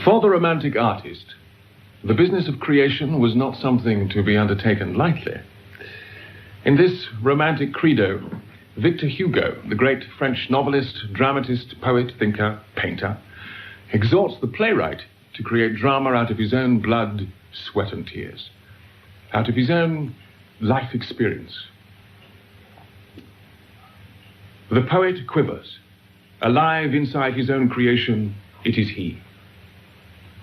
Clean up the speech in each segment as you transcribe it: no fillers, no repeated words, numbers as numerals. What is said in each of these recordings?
For the Romantic artist, the business of creation was not something to be undertaken lightly. In this romantic credo, Victor Hugo, the great French novelist, dramatist, poet, thinker, painter, exhorts the playwright to create drama out of his own blood, sweat and tears, out of his own life experience. The poet quivers. Alive inside his own creation, it is he.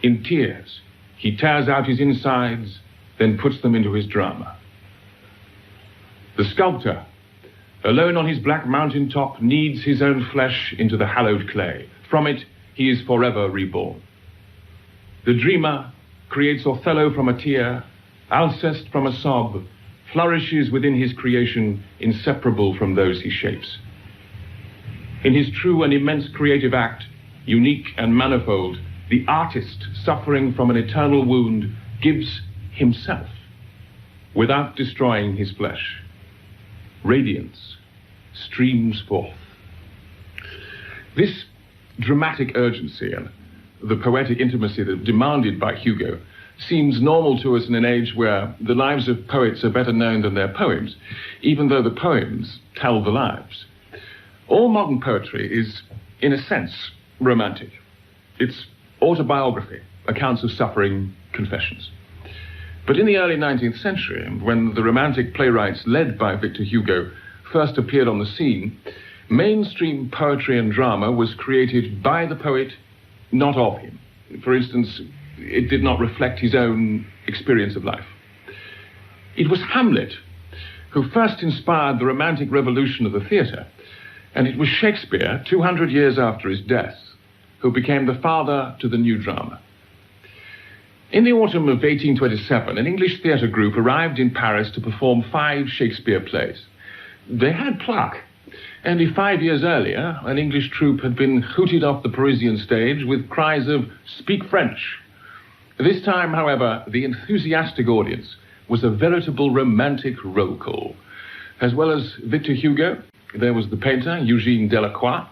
In tears, he tears out his insides, then puts them into his drama. The sculptor, alone on his black mountain top, kneads his own flesh into the hallowed clay. From it, he is forever reborn. The dreamer creates Othello from a tear, Alceste from a sob, flourishes within his creation, inseparable from those he shapes. In his true and immense creative act, unique and manifold, the artist, suffering from an eternal wound, gives himself without destroying his flesh. Radiance streams forth. This dramatic urgency and the poetic intimacy that demanded by Hugo seems normal to us in an age where the lives of poets are better known than their poems, even though the poems tell the lives. All modern poetry is, in a sense, romantic. It's autobiography, accounts of suffering, confessions. But in the early 19th century, when the romantic playwrights led by Victor Hugo first appeared on the scene, mainstream poetry and drama was created by the poet, not of him. For instance, it did not reflect his own experience of life. It was Hamlet who first inspired the romantic revolution of the theatre, and it was Shakespeare, 200 years after his death, who became the father to the new drama. In the autumn of 1827, an English theatre group arrived in Paris to perform 5 Shakespeare plays. They had pluck. Only 5 years earlier, an English troupe had been hooted off the Parisian stage with cries of "Speak French." This time, however, the enthusiastic audience was a veritable romantic roll call. As well as Victor Hugo, there was the painter, Eugène Delacroix,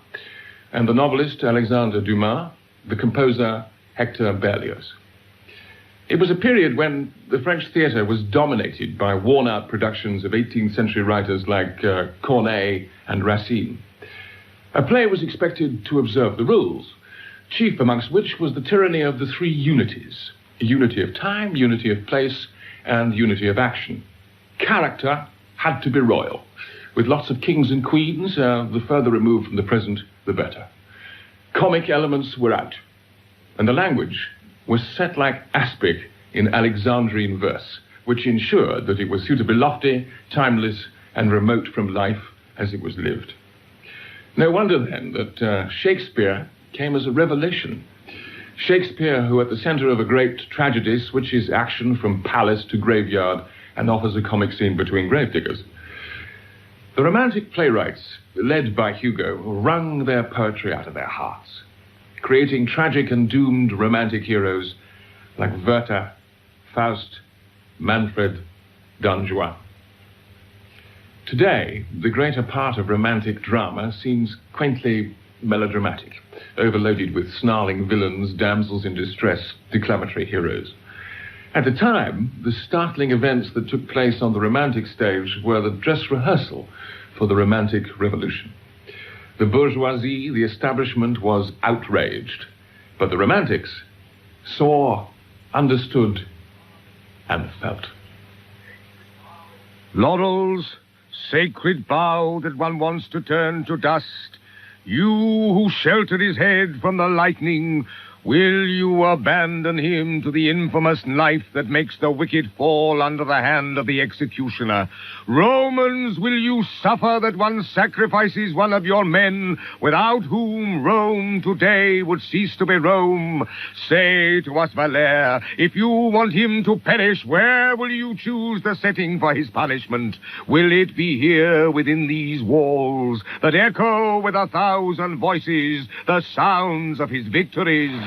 and the novelist, Alexandre Dumas, the composer, Hector Berlioz. It was a period when the French theatre was dominated by worn-out productions of 18th century writers like Corneille and Racine. A play was expected to observe the rules, chief amongst which was the tyranny of the 3 unities: unity of time, unity of place, and unity of action. Character had to be royal, with lots of kings and queens, the further removed from the present, the better. Comic elements were out, and the language was set like aspic in Alexandrine verse, which ensured that it was suitably lofty, timeless, and remote from life as it was lived. No wonder, then, that Shakespeare came as a revelation. Shakespeare, who at the center of a great tragedy switches action from palace to graveyard and offers a comic scene between gravediggers. The romantic playwrights, led by Hugo, wrung their poetry out of their hearts, creating tragic and doomed romantic heroes like Werther, Faust, Manfred, Don Juan. Today, the greater part of romantic drama seems quaintly melodramatic, overloaded with snarling villains, damsels in distress, declamatory heroes. At the time, the startling events that took place on the romantic stage were the dress rehearsal for the romantic revolution. The bourgeoisie, the establishment, was outraged, but the romantics saw, understood, and felt. Laurels, sacred bough that one wants to turn to dust, you who sheltered his head from the lightning, will you abandon him to the infamous knife that makes the wicked fall under the hand of the executioner? Romans, will you suffer that one sacrifices one of your men, without whom Rome today would cease to be Rome? Say to us, Valere, if you want him to perish, where will you choose the setting for his punishment? Will it be here within these walls that echo with 1,000 voices the sounds of his victories?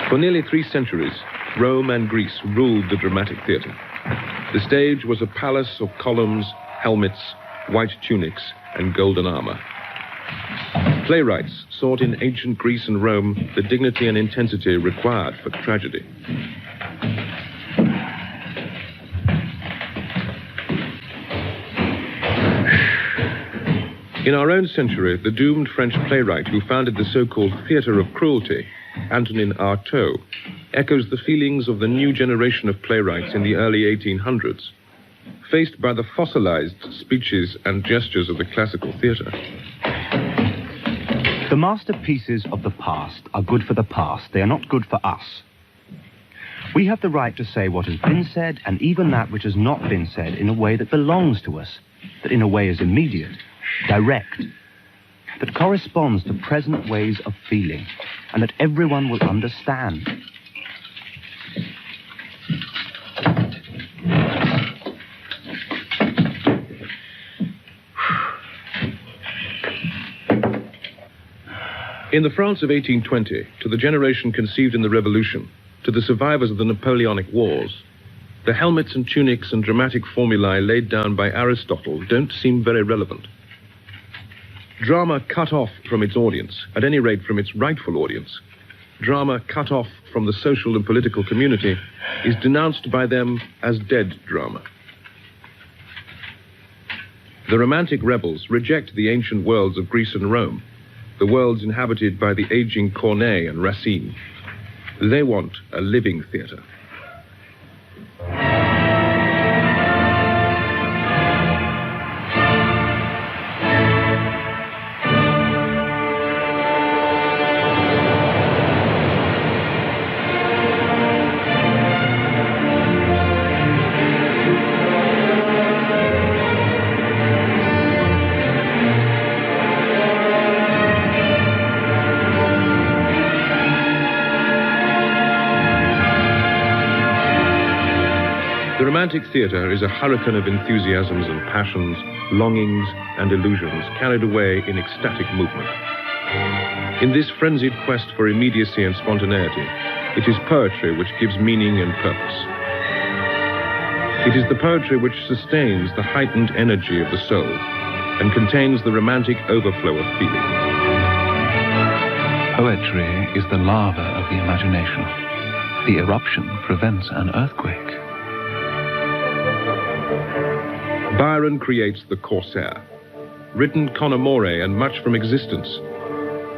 For nearly 3 centuries, Rome and Greece ruled the dramatic theatre. The stage was a palace of columns, helmets, white tunics, and golden armor. Playwrights sought in ancient Greece and Rome the dignity and intensity required for tragedy. In our own century, the doomed French playwright who founded the so-called theatre of cruelty, Antonin Artaud, echoes the feelings of the new generation of playwrights in the early 1800s, faced by the fossilized speeches and gestures of the classical theatre. The masterpieces of the past are good for the past. They are not good for us. We have the right to say what has been said, and even that which has not been said, in a way that belongs to us, that in a way is immediate, direct, that corresponds to present ways of feeling, and that everyone will understand. In the France of 1820, to the generation conceived in the Revolution, to the survivors of the Napoleonic Wars, the helmets and tunics and dramatic formulae laid down by Aristotle don't seem very relevant. Drama cut off from its audience, at any rate from its rightful audience, drama cut off from the social and political community, is denounced by them as dead drama. The romantic rebels reject the ancient worlds of Greece and Rome, the worlds inhabited by the aging Corneille and Racine. They want a living theatre. The romantic theatre is a hurricane of enthusiasms and passions, longings and illusions carried away in ecstatic movement. In this frenzied quest for immediacy and spontaneity, it is poetry which gives meaning and purpose. It is the poetry which sustains the heightened energy of the soul and contains the romantic overflow of feeling. Poetry is the lava of the imagination. The eruption prevents an earthquake. Byron creates the Corsair. Written con amore and much from existence,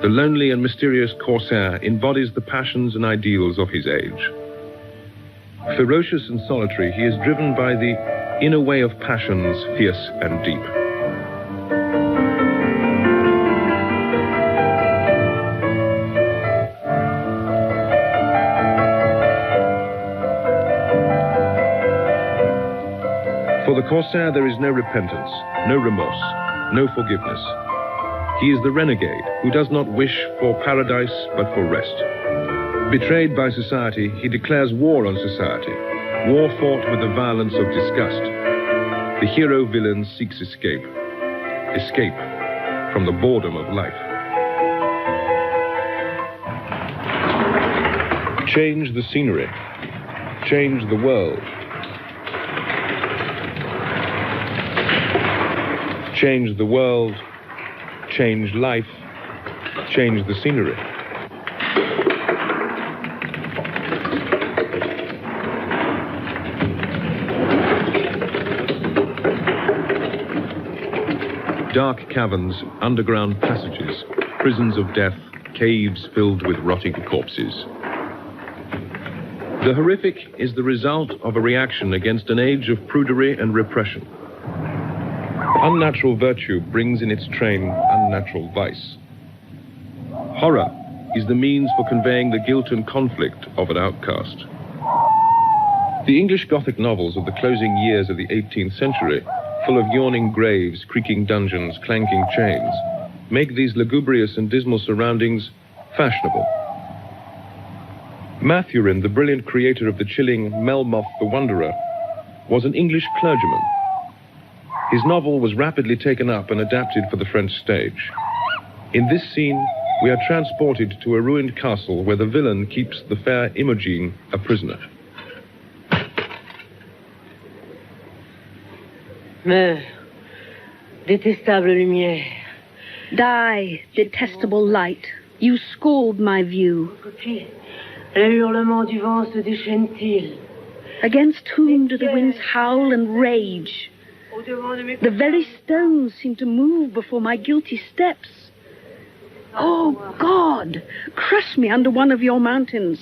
the lonely and mysterious Corsair embodies the passions and ideals of his age. Ferocious and solitary, he is driven by the inner way of passions, fierce and deep. For the Corsair, there is no repentance, no remorse, no forgiveness. He is the renegade who does not wish for paradise but for rest. Betrayed by society, he declares war on society, war fought with the violence of disgust. The hero-villain seeks escape, escape from the boredom of life. Change the scenery, change the world. Change the world, change life, change the scenery. Dark caverns, underground passages, prisons of death, caves filled with rotting corpses. The horrific is the result of a reaction against an age of prudery and repression. Unnatural virtue brings in its train unnatural vice. Horror is the means for conveying the guilt and conflict of an outcast. The English Gothic novels of the closing years of the 18th century, full of yawning graves, creaking dungeons, clanking chains, make these lugubrious and dismal surroundings fashionable. Mathurin, the brilliant creator of the chilling Melmoth the Wanderer, was an English clergyman. His novel was rapidly taken up and adapted for the French stage. In this scene, we are transported to a ruined castle where the villain keeps the fair Imogen a prisoner. Meurs, détestable lumière. Die, detestable light. You scald my view. Le hurlement du vent se déchaîne-t-il? Against whom do the winds howl and rage? The very stones seem to move before my guilty steps. Oh, God, crush me under one of your mountains.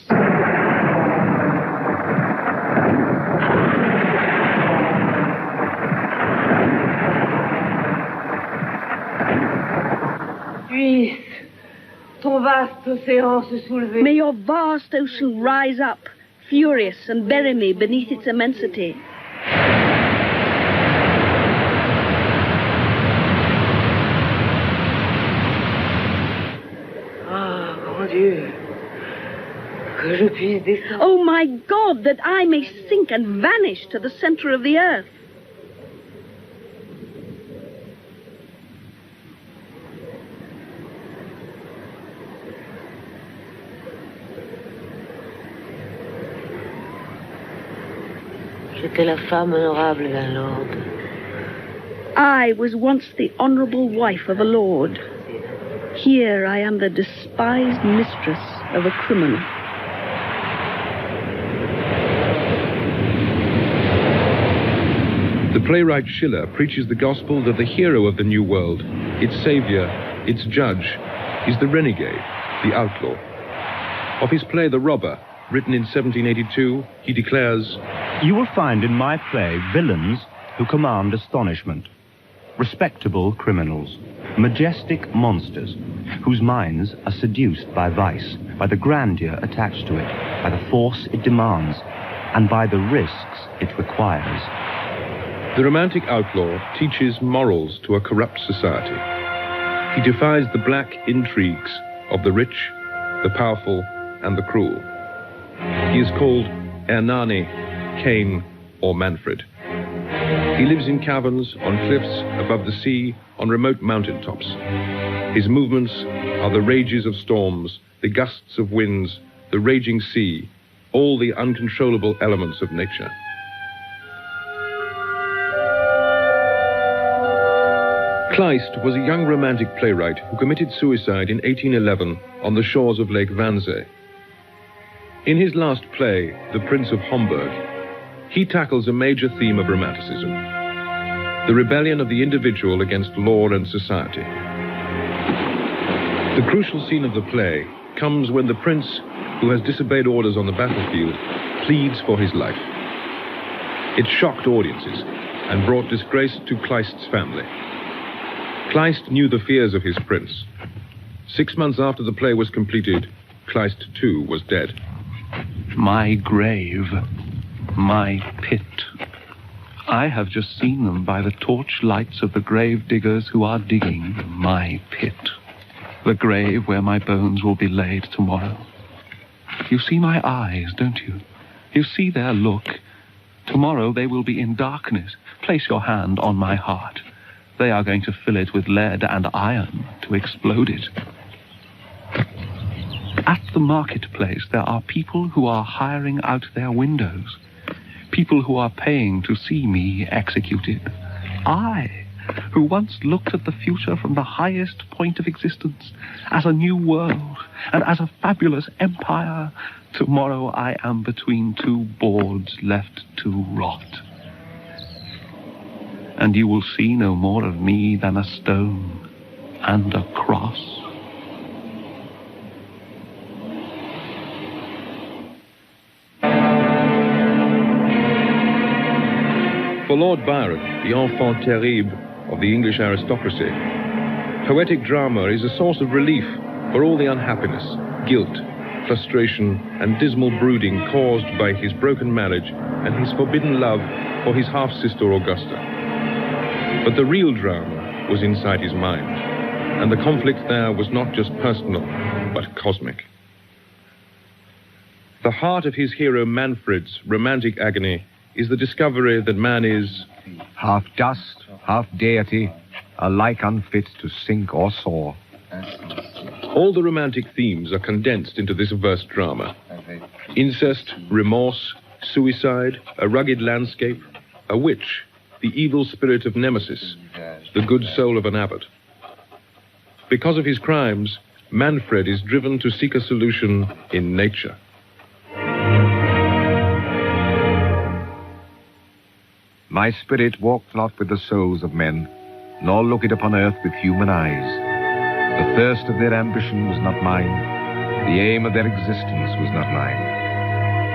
Puisse ton vaste océan se soulever. May your vast ocean rise up, furious, and bury me beneath its immensity. Ah, grand Dieu, que je puisse descendre. Oh, my God, that I may sink and vanish to the center of the earth. J'étais la femme honorable d'un lord. I was once the honorable wife of a lord. Here I am the despised mistress of a criminal. The playwright Schiller preaches the gospel that the hero of the New World, its savior, its judge, is the renegade, the outlaw. Of his play The Robber, written in 1782, he declares, You will find in my play villains who command astonishment, respectable criminals, majestic monsters whose minds are seduced by vice, by the grandeur attached to it, by the force it demands, and by the risks it requires. The romantic outlaw teaches morals to a corrupt society. He defies the black intrigues of the rich, the powerful, and the cruel. He is called Ernani, Cain, or Manfred. He lives in caverns, on cliffs, above the sea, on remote mountaintops. His movements are the rages of storms, the gusts of winds, the raging sea, all the uncontrollable elements of nature. Kleist was a young romantic playwright who committed suicide in 1811 on the shores of Lake Wannsee. In his last play, The Prince of Homburg, he tackles a major theme of Romanticism, the rebellion of the individual against law and society. The crucial scene of the play comes when the prince, who has disobeyed orders on the battlefield, pleads for his life. It shocked audiences and brought disgrace to Kleist's family. Kleist knew the fears of his prince. 6 months after the play was completed, Kleist too was dead. My grave, my pit. I have just seen them by the torch lights of the grave diggers who are digging my pit. The grave where my bones will be laid tomorrow. You see my eyes, don't you? You see their look. Tomorrow they will be in darkness. Place your hand on my heart. They are going to fill it with lead and iron to explode it. At the marketplace, there are people who are hiring out their windows. People who are paying to see me executed. I, who once looked at the future from the highest point of existence, as a new world and as a fabulous empire, tomorrow I am between two boards left to rot. And you will see no more of me than a stone and a cross. For Lord Byron, the enfant terrible of the English aristocracy, poetic drama is a source of relief for all the unhappiness, guilt, frustration, and dismal brooding caused by his broken marriage and his forbidden love for his half-sister Augusta. But the real drama was inside his mind, and the conflict there was not just personal, but cosmic. The heart of his hero Manfred's romantic agony is the discovery that man is half dust, half deity, alike unfit to sink or soar. All the romantic themes are condensed into this verse drama. Incest, remorse, suicide, a rugged landscape, a witch, the evil spirit of Nemesis, the good soul of an abbot. Because of his crimes, Manfred is driven to seek a solution in nature. My spirit walked not with the souls of men, nor looked upon earth with human eyes. The thirst of their ambition was not mine. The aim of their existence was not mine.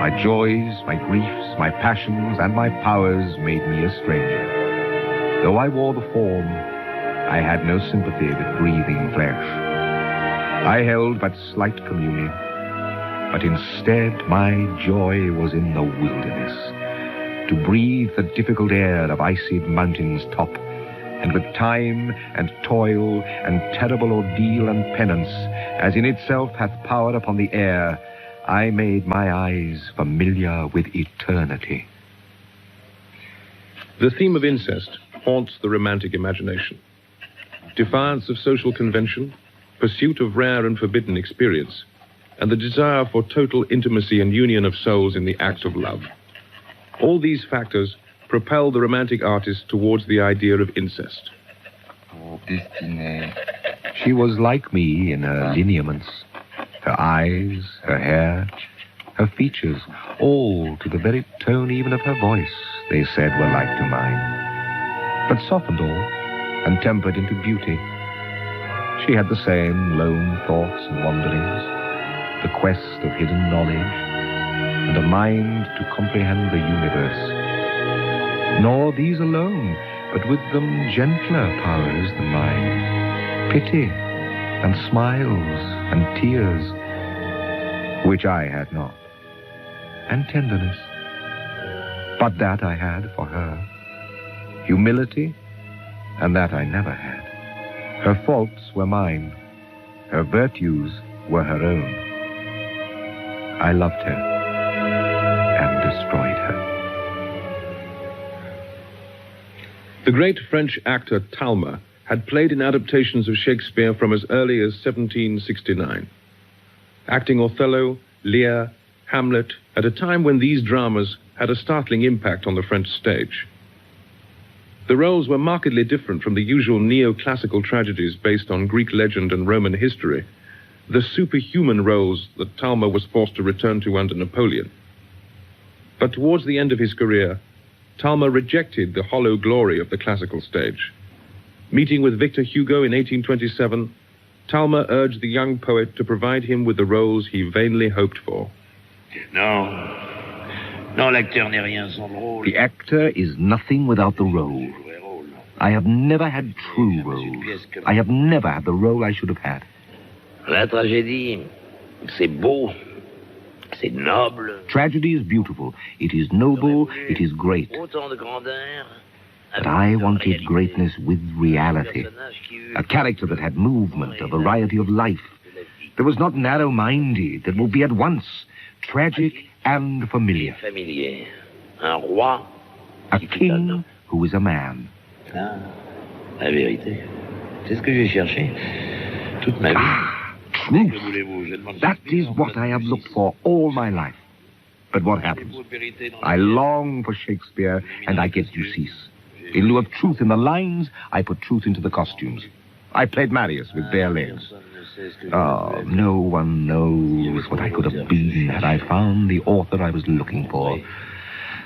My joys, my griefs, my passions, and my powers made me a stranger. Though I wore the form, I had no sympathy with breathing flesh. I held but slight communion, but instead my joy was in the wilderness, to breathe the difficult air of icy mountains' top, and with time and toil and terrible ordeal and penance, as in itself hath power upon the air, I made my eyes familiar with eternity. The theme of incest haunts the romantic imagination. Defiance of social convention, pursuit of rare and forbidden experience, and the desire for total intimacy and union of souls in the act of love. All these factors propel the romantic artist towards the idea of incest. She was like me in her lineaments, her eyes, her hair, her features, all to the very tone even of her voice, they said were like to mine, but softened all and tempered into beauty. She had the same lone thoughts and wanderings, the quest of hidden knowledge, and a mind to comprehend the universe. Nor these alone, but with them gentler powers than mine, pity and smiles and tears, which I had not, and tenderness. But that I had for her, humility, and that I never had. Her faults were mine, her virtues were her own. I loved her and destroyed her. The great French actor Talma had played in adaptations of Shakespeare from as early as 1769, acting Othello, Lear, Hamlet, at a time when these dramas had a startling impact on the French stage. The roles were markedly different from the usual neoclassical tragedies based on Greek legend and Roman history, the superhuman roles that Talma was forced to return to under Napoleon. But towards the end of his career, Talma rejected the hollow glory of the classical stage. Meeting with Victor Hugo in 1827, Talma urged the young poet to provide him with the roles he vainly hoped for. The actor is nothing without the role. I have never had true roles. I have never had the role I should have had. La tragédie, c'est beau, c'est noble. Tragedy is beautiful. It is noble. It is great. But I wanted greatness with reality. A character that had movement, a variety of life. That was not narrow-minded, that would be at once tragic and familiar. A king who is a man. La vérité. C'est ce que j'ai cherché toute ma vie. Truth. That is what I have looked for all my life. But what happens? I long for Shakespeare, and I get Ducis. In lieu of truth in the lines, I put truth into the costumes. I played Marius with bare legs. Oh, no one knows what I could have been had I found the author I was looking for.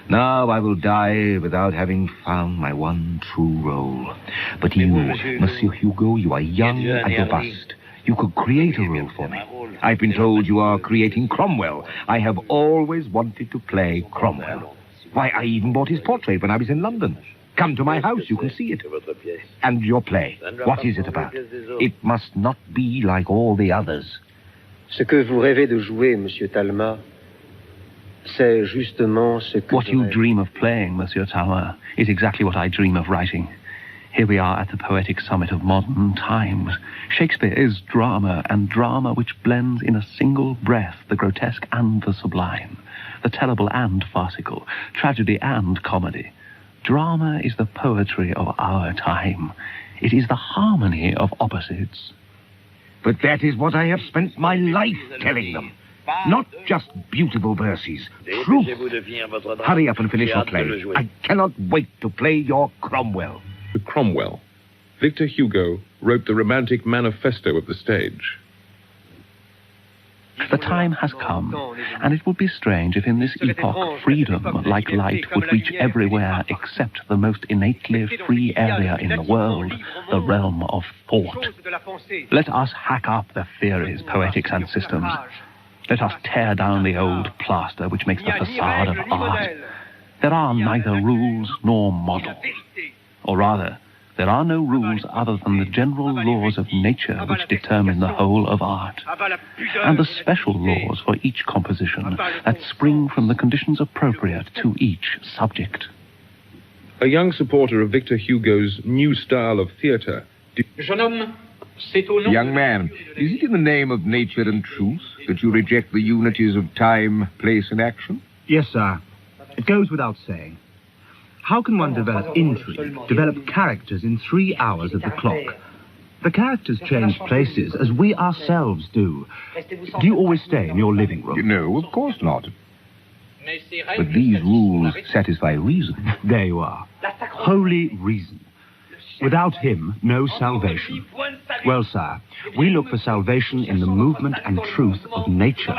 Now I will die without having found my one true role. But you, Monsieur Hugo, you are young and robust. You could create a role for me. I've been told you are creating Cromwell. I have always wanted to play Cromwell. Why, I even bought his portrait when I was in London. Come to my house, you can see it. And your play, what is it about? It must not be like all the others. Ce que vous rêvez de jouer, Monsieur Talma, c'est justement ce que... What you dream of playing, Monsieur Talma, is exactly what I dream of writing. Here we are at the poetic summit of modern times. Shakespeare is drama, and drama which blends in a single breath the grotesque and the sublime, the terrible and farcical, tragedy and comedy. Drama is the poetry of our time. It is the harmony of opposites. But that is what I have spent my life telling them. Not just beautiful verses, truth. Hurry up and finish your play. I cannot wait to play your Cromwell. Cromwell. Victor Hugo wrote the romantic manifesto of the stage. The time has come, and it would be strange if in this epoch freedom, like light, would reach everywhere except the most innately free area in the world, the realm of thought. Let us hack up the theories, poetics, and systems. Let us tear down the old plaster which makes the facade of art. There are neither rules nor models. Or rather, there are no rules other than the general laws of nature which determine the whole of art, and the special laws for each composition that spring from the conditions appropriate to each subject. A young supporter of Victor Hugo's new style of theatre. Young man, is it in the name of nature and truth that you reject the unities of time, place, and action? Yes, sir. It goes without saying. How can one develop intrigue, develop characters in 3 hours of the clock? The characters change places as we ourselves do. Do you always stay in your living room? No, of course not. But these rules satisfy reason. There you are. Holy reason. Without him, no salvation. Well, sir, we look for salvation in the movement and truth of nature.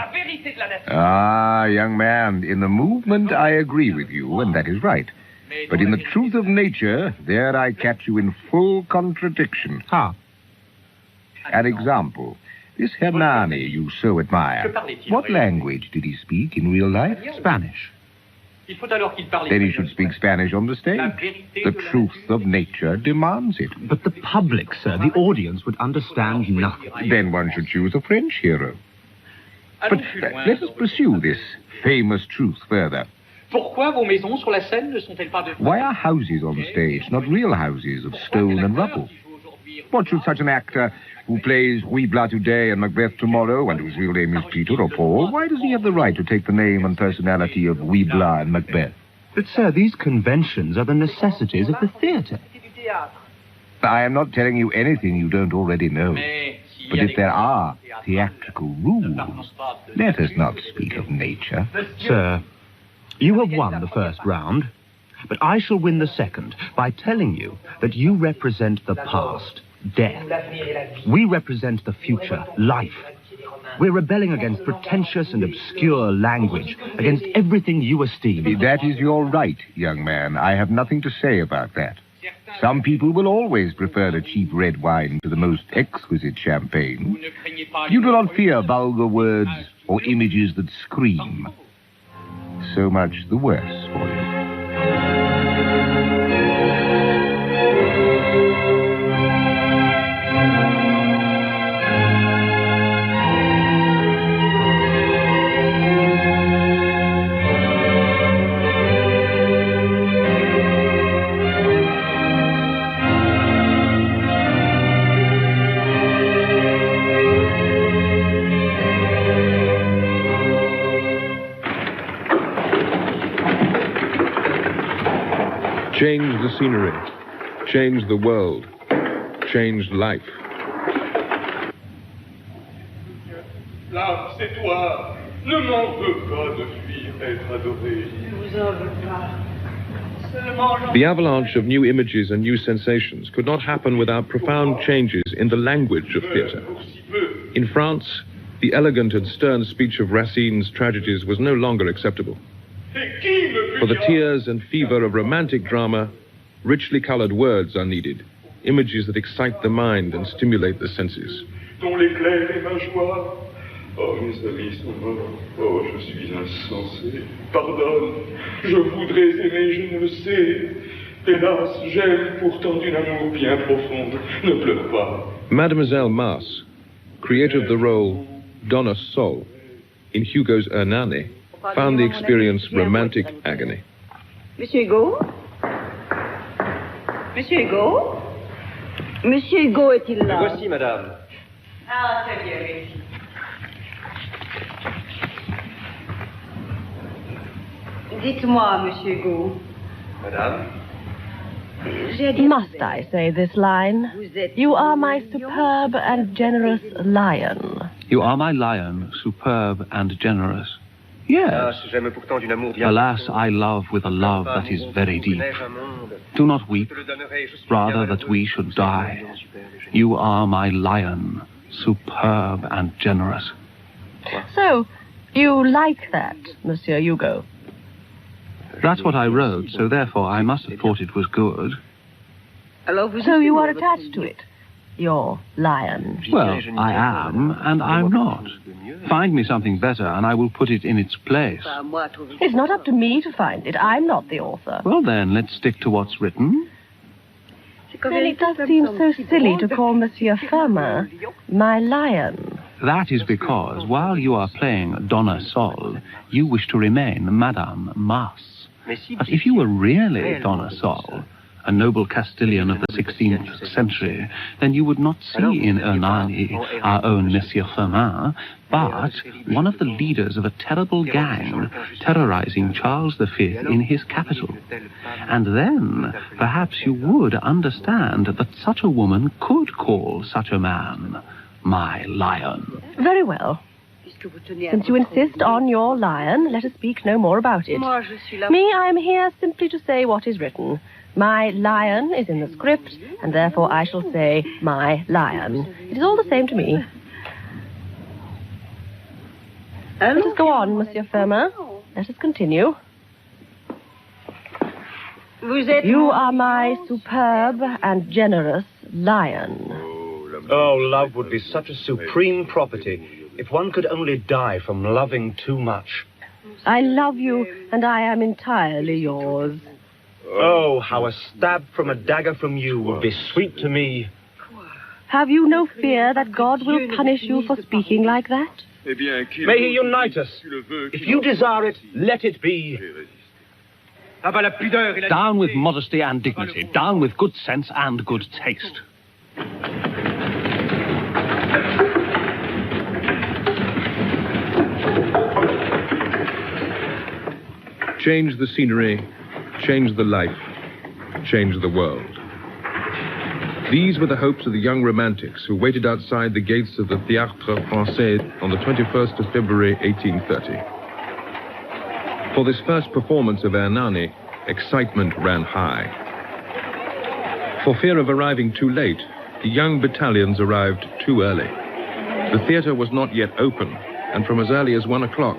Ah, young man, in the movement I agree with you, and that is right. But in the truth of nature, there I catch you in full contradiction. How? An example. This Hernani you so admire. What language did he speak in real life? Spanish. Then he should speak Spanish on the stage. The truth of nature demands it. But the public, sir, the audience would understand nothing. Then one should choose a French hero. But let us pursue this famous truth further. Why are houses on stage not real houses of stone and rubble? What should such an actor who plays Ruy Blas today and Macbeth tomorrow, and whose real name is Peter or Paul, why does he have the right to take the name and personality of Ruy Blas and Macbeth? But, sir, these conventions are the necessities of the theatre. I am not telling you anything you don't already know. But if there are theatrical rules, let us not speak of nature. Sir, you have won the first round, but I shall win the second by telling you that you represent the past, death. We represent the future, life. We're rebelling against pretentious and obscure language, against everything you esteem. That is your right, young man. I have nothing to say about that. Some people will always prefer a cheap red wine to the most exquisite champagne. You do not fear vulgar words or images that scream. So much the worse for you. Change the scenery, change the world, change life. Là, c'est toi. Ne m'en veux pas de fuir être adoré. Je vous en veux pas. The avalanche of new images and new sensations could not happen without profound changes in the language of theatre. In France, the elegant and stern speech of Racine's tragedies was no longer acceptable. For the tears and fever of romantic drama, richly colored words are needed, images that excite the mind and stimulate the senses. Dont l'éclair est ma joie. Oh, mes amis sont morts. Oh, je suis insensé. Pardonne, je voudrais aimer, je ne le sais. Hélas, j'aime pourtant d'une amour bien profonde. Ne pleure pas. Mademoiselle Mars, creator of the role Donna Sol in Hugo's Hernani, found the experience romantic agony. Monsieur Hugo? Monsieur Hugo? Monsieur Hugo est-il là? Voici, madame. Ah, très bien, merci. Dites-moi, monsieur Hugo. Madame? Must I say this line? You are my superb and generous lion. You are my lion, superb and generous. Yes. Alas, I love with a love that is very deep. Do not weep, rather that we should die. You are my lion, superb and generous. So, you like that, Monsieur Hugo? That's what I wrote, so therefore I must have thought it was good. So you are attached to it, your lion? Well, I am, and I'm not. Find me something better, and I will put it in its place. It's not up to me to find it. I'm not the author. Well, then, let's stick to what's written. Then it does seem so silly to call Monsieur Firmin my lion. That is because, while you are playing Donna Sol, you wish to remain Madame Mas. But if you were really Donna Sol, a noble Castilian of the 16th century, then you would not see in Hernani our own Monsieur Firmin, but one of the leaders of a terrible gang terrorizing Charles V in his capital. And then, perhaps you would understand that such a woman could call such a man my lion. Very well. Since you insist on your lion, let us speak no more about it. Me, I am here simply to say what is written. My lion is in the script, and therefore I shall say my lion. It is all the same to me. Let us go on, Monsieur Firmin. Let us continue. You are my superb and generous lion. Oh, love would be such a supreme property if one could only die from loving too much. I love you, and I am entirely yours. Oh, how a stab from a dagger from you would be sweet to me. Have you no fear that God will punish you for speaking like that? May he unite us. If you desire it, let it be. Down with modesty and dignity. Down with good sense and good taste. Change the scenery, change the life, change the world. These were the hopes of the young romantics who waited outside the gates of the Théâtre Français on the 21st of February 1830. For this first performance of Hernani, excitement ran high. For fear of arriving too late, the young battalions arrived too early. The theatre was not yet open, and from as early as 1 o'clock,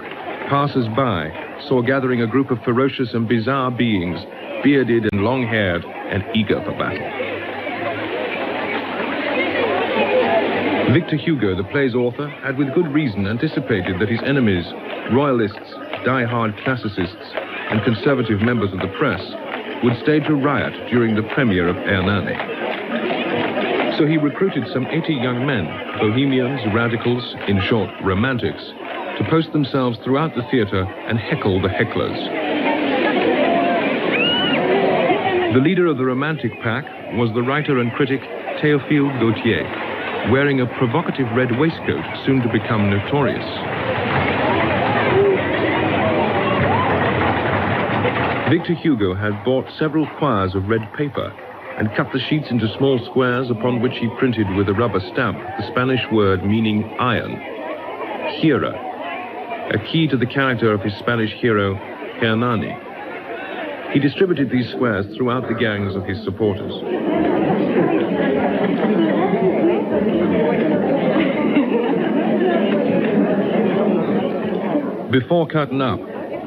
passers-by saw gathering a group of ferocious and bizarre beings, bearded and long-haired and eager for battle. Victor Hugo, the play's author, had with good reason anticipated that his enemies, royalists, die-hard classicists, and conservative members of the press, would stage a riot during the premiere of Hernani. So he recruited some 80 young men, bohemians, radicals, in short, romantics, to post themselves throughout the theatre and heckle the hecklers. The leader of the romantic pack was the writer and critic Théophile Gautier, wearing a provocative red waistcoat soon to become notorious. Victor Hugo had bought several quires of red paper and cut the sheets into small squares upon which he printed with a rubber stamp the Spanish word meaning iron, Hira, a key to the character of his Spanish hero, Hernani. He distributed these squares throughout the gangs of his supporters. Before curtain up,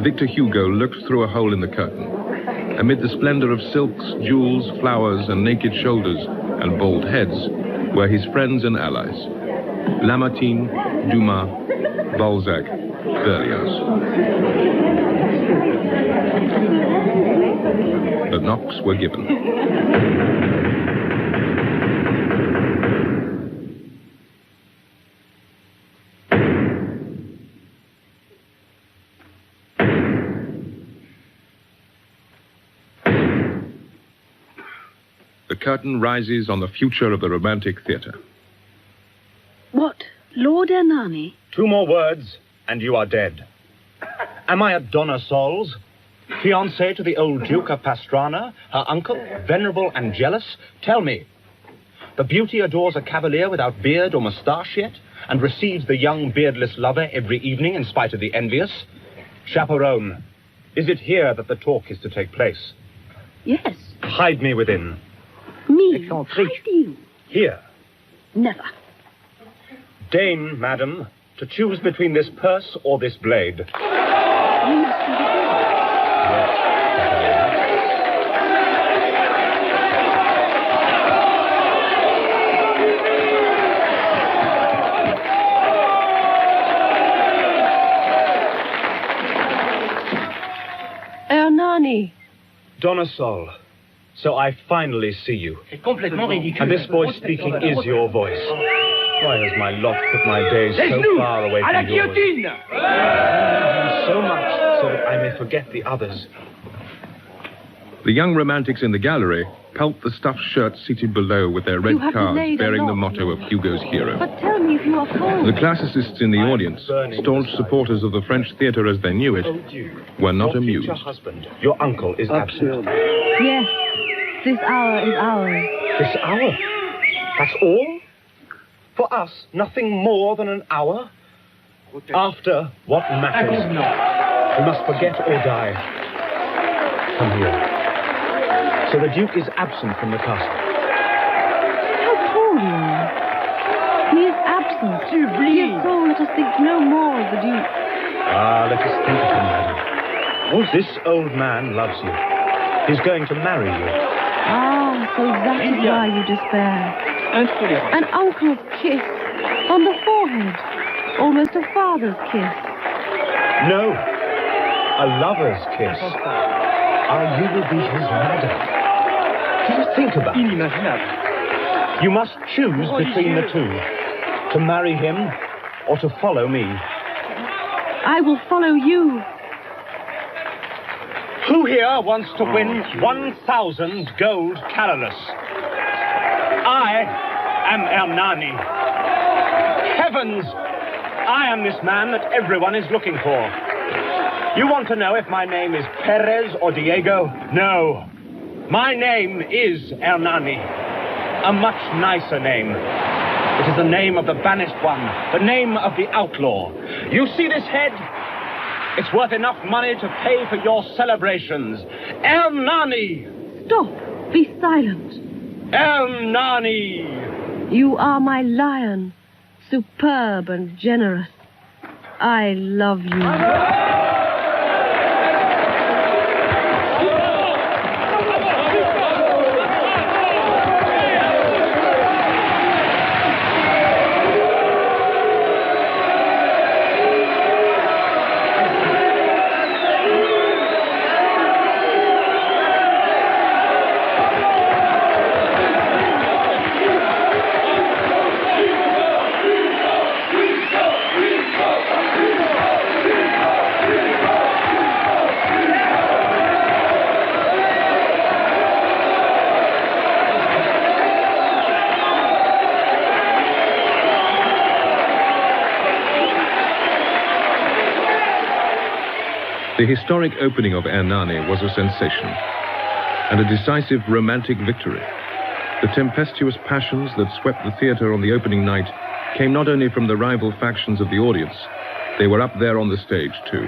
Victor Hugo looked through a hole in the curtain. Amid the splendor of silks, jewels, flowers, and naked shoulders and bald heads were his friends and allies: Lamartine, Dumas, Balzac, Berlioz. The knocks were given. The curtain rises on the future of the romantic theatre. What? Lord Hernani? 2 more words, and you are dead. Am I a Donna Sols? Fiancé to the old Duke of Pastrana, her uncle, venerable and jealous? Tell me, the beauty adores a cavalier without beard or moustache yet, and receives the young beardless lover every evening in spite of the envious? Chaperone, is it here that the talk is to take place? Yes. Hide me within. Me? Hide you? Here. Never. Deign, madam, to choose between this purse or this blade. You must be the Ernani. Donna Sol, so I finally see you. And this voice speaking is your voice. Why has my lot put my days so far away from yours? So much so that I may forget the others. The young romantics in the gallery pelt the stuffed shirts seated below with their red cards bearing the motto of Hugo's hero. But tell me if you are cold. The classicists in the audience, staunch supporters of the French theatre as they knew it, were not amused. Your husband, your uncle, is absent. Yes, this hour is ours. This hour? That's all? For us, nothing more than an hour? After, what matters? We must forget or die. Come here. So the Duke is absent from the castle. How tall you are. He is absent. Yes, so let us think no more of the Duke. Ah, let us think of him, madam. This old man loves you. He's going to marry you. Ah, so that is why you despair. An uncle's kiss on the forehead. Almost a father's kiss. No, a lover's kiss. Ah, you will be his madam. Just think about it. You must choose between the two. To marry him or to follow me. I will follow you. Who here wants to win 1,000 gold calorus? I am Ernani. Heavens! I am this man that everyone is looking for. You want to know if my name is Perez or Diego? No. My name is Ernani. A much nicer name. It is the name of the banished one, the name of the outlaw. You see this head? It's worth enough money to pay for your celebrations. Ernani! Stop. Be silent. Ernani! You are my lion, superb and generous. I love you. The historic opening of Ernani was a sensation and a decisive romantic victory. The tempestuous passions that swept the theatre on the opening night came not only from the rival factions of the audience, they were up there on the stage too.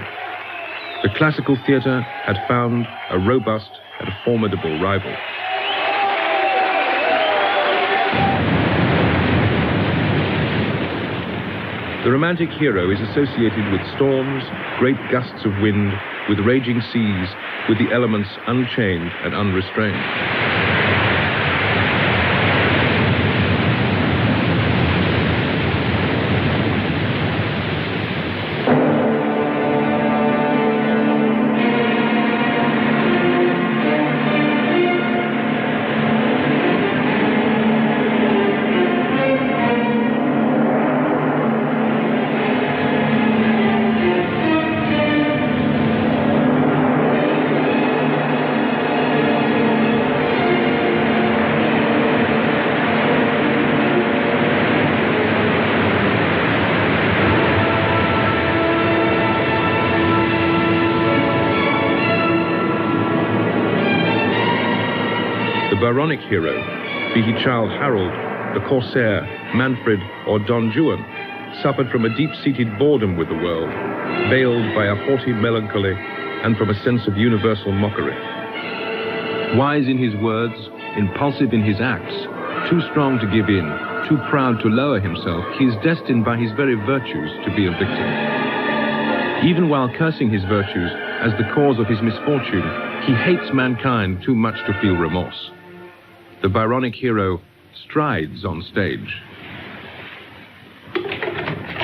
The classical theatre had found a robust and formidable rival. The romantic hero is associated with storms, great gusts of wind, with raging seas, with the elements unchained and unrestrained. Byronic hero, be he Childe Harold, the Corsair, Manfred, or Don Juan, suffered from a deep-seated boredom with the world, veiled by a haughty melancholy and from a sense of universal mockery. Wise in his words, impulsive in his acts, too strong to give in, too proud to lower himself, he is destined by his very virtues to be a victim. Even while cursing his virtues as the cause of his misfortune, he hates mankind too much to feel remorse. The Byronic hero strides on stage.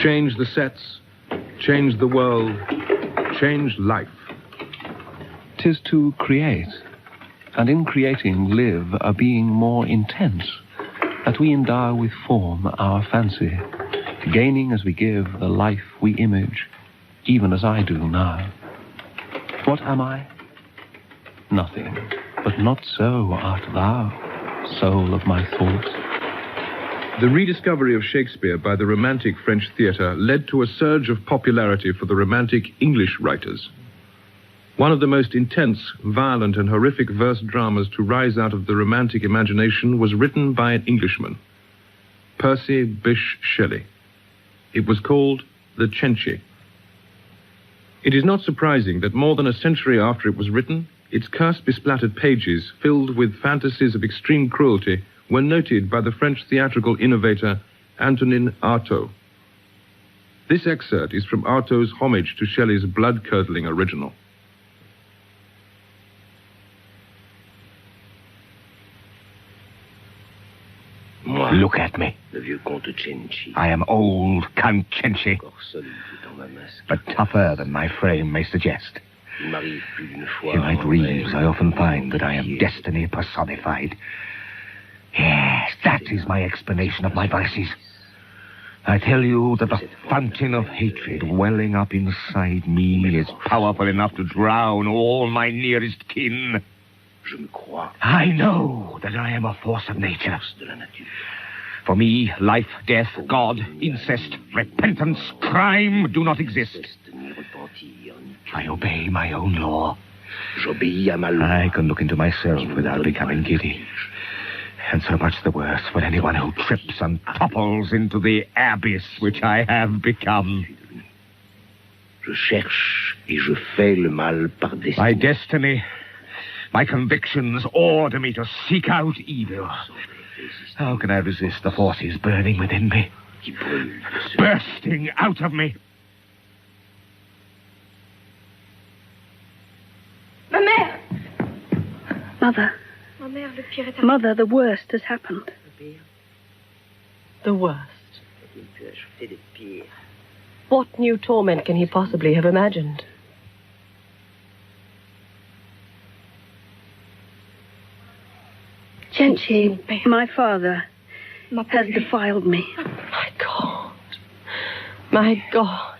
Change the sets, change the world, change life. 'Tis to create, and in creating live a being more intense, that we endow with form our fancy, gaining as we give the life we image, even as I do now. What am I? Nothing, but not so art thou, soul of my thoughts. The rediscovery of Shakespeare by the Romantic French theatre led to a surge of popularity for the Romantic English writers. One of the most intense, violent, and horrific verse dramas to rise out of the Romantic imagination was written by an Englishman, Percy Bysshe Shelley. It was called The Cenci. It is not surprising that more than a century after it was written, its curse-besplattered pages, filled with fantasies of extreme cruelty, were noted by the French theatrical innovator Antonin Artaud. This excerpt is from Artaud's homage to Shelley's blood-curdling original. Look at me. I am old Count Cenci, but tougher than my frame may suggest. In my dreams, I often find that I am destiny personified. Yes, that is my explanation of my vices. I tell you that the fountain of hatred welling up inside me is powerful enough to drown all my nearest kin. I know that I am a force of nature. For me, life, death, God, incest, repentance, crime do not exist. I obey my own law. I can look into myself without becoming giddy. And so much the worse for anyone who trips and topples into the abyss which I have become. My destiny, my convictions order me to seek out evil. How can I resist the forces burning within me, bursting out of me? Ma mère! Mother. Mother, the worst has happened. The worst? What new torment can he possibly have imagined? Cenci, my father, has defiled me. My God. My God.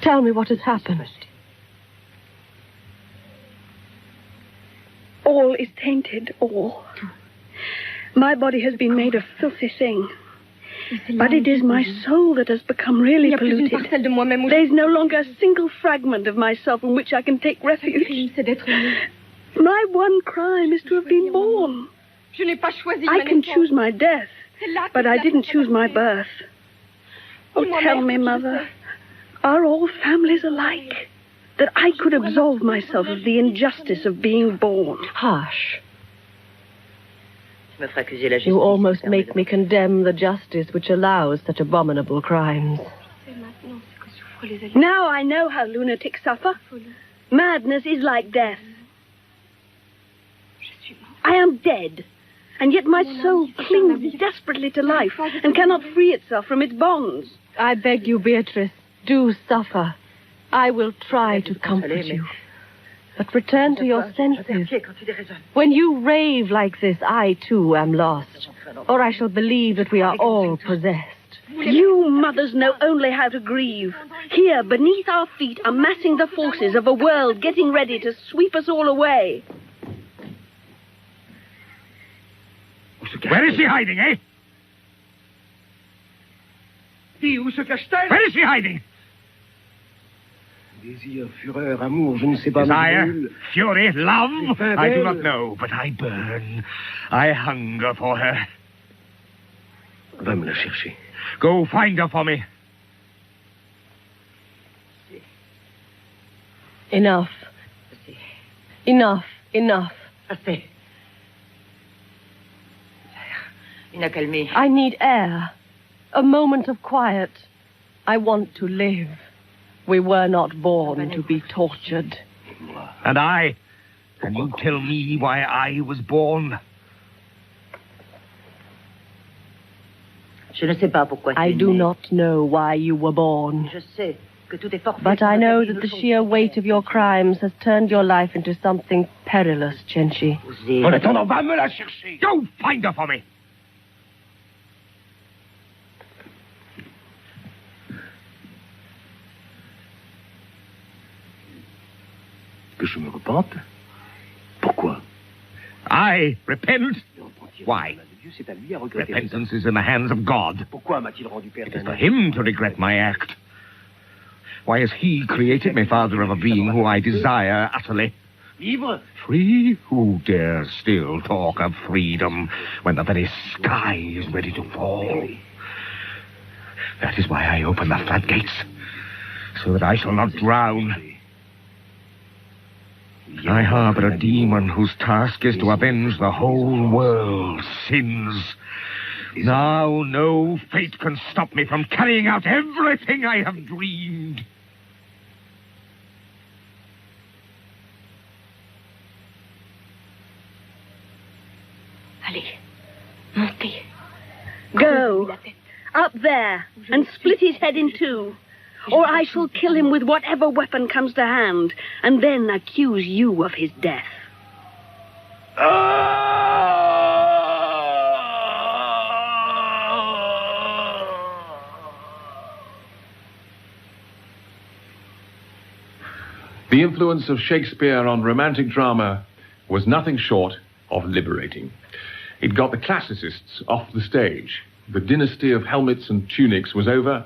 Tell me what has happened. All is tainted, all. My body has been made a filthy thing. But it is my soul that has become really polluted. There is no longer a single fragment of myself in which I can take refuge. My one crime is to have been born. I can choose my death, but I didn't choose my birth. Oh, tell me, Mother, are all families alike? That I could absolve myself of the injustice of being born. Hush. You almost make me condemn the justice which allows such abominable crimes. Now I know how lunatics suffer. Madness is like death. I am dead, and yet my soul clings desperately to life and cannot free itself from its bonds. I beg you, Beatrice, do suffer. I will try to comfort you. But return to your senses. When you rave like this, I too am lost. Or I shall believe that we are all possessed. You mothers know only how to grieve. Here, beneath our feet, are massing the forces of a world getting ready to sweep us all away. Where is she hiding, eh? se cache-t-elle? Where is she hiding? Désir, fureur, amour, je ne sais pas. Desire, fury, love? I do not know, but I burn. I hunger for her. Va me la chercher. Go find her for me. Enough. Enough. Enough. Assez. Une accalmie. I need air. A moment of quiet. I want to live. We were not born to be tortured. And I? Can you tell me why I was born? Je ne sais pas pourquoi. I do not know why you were born. Je sais que tout est forfait. But I know that the sheer weight of your crimes has turned your life into something perilous, Chenchi. En attendant, va me la chercher. Go find her for me. Que je me repente? Pourquoi? I repent? Why? Repentance is in the hands of God. Pourquoi m'a-t-il rendu père It is for him to regret my act. Why has he created me father of a being who I desire utterly? Libre? Free? Who dares still talk of freedom when the very sky is ready to fall? That is why I open the floodgates, so that I shall not drown. I harbor a demon whose task is to avenge the whole world's sins. Now no fate can stop me from carrying out everything I have dreamed. Allez, montez. Go. Up there, and split his head in two. Or I shall kill him with whatever weapon comes to hand, and then accuse you of his death. The influence of Shakespeare on romantic drama was nothing short of liberating. It got the classicists off the stage. The dynasty of helmets and tunics was over,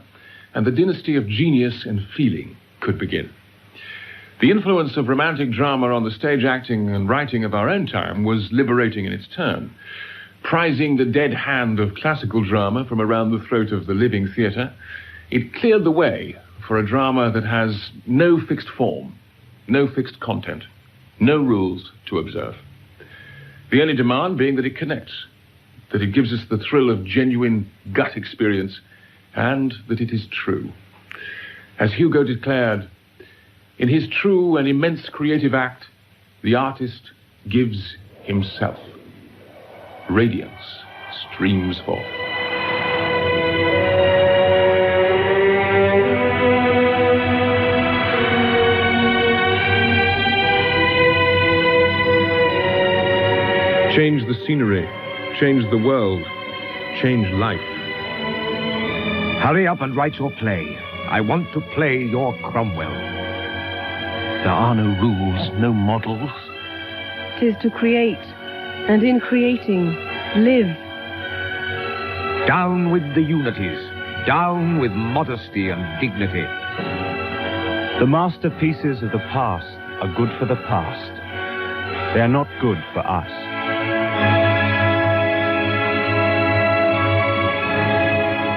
and the dynasty of genius and feeling could begin. The influence of romantic drama on the stage acting and writing of our own time was liberating in its turn. Prizing the dead hand of classical drama from around the throat of the living theatre, it cleared the way for a drama that has no fixed form, no fixed content, no rules to observe. The only demand being that it connects, that it gives us the thrill of genuine gut experience, and that it is true. As Hugo declared, in his true and immense creative act, the artist gives himself. Radiance streams forth. Change the scenery, change the world, change life. Hurry up and write your play. I want to play your Cromwell. There are no rules, no models. 'Tis to create, and in creating, live. Down with the unities. Down with modesty and dignity. The masterpieces of the past are good for the past. They are not good for us.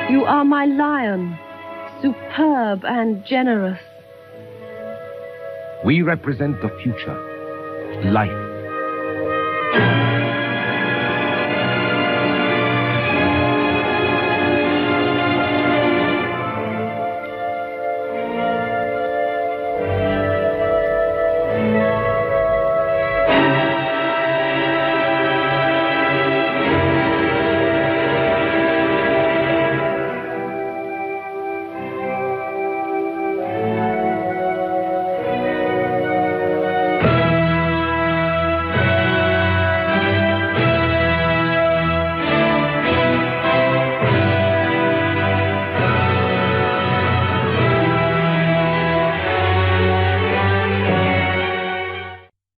You are my lion, superb and generous. We represent the future. Life.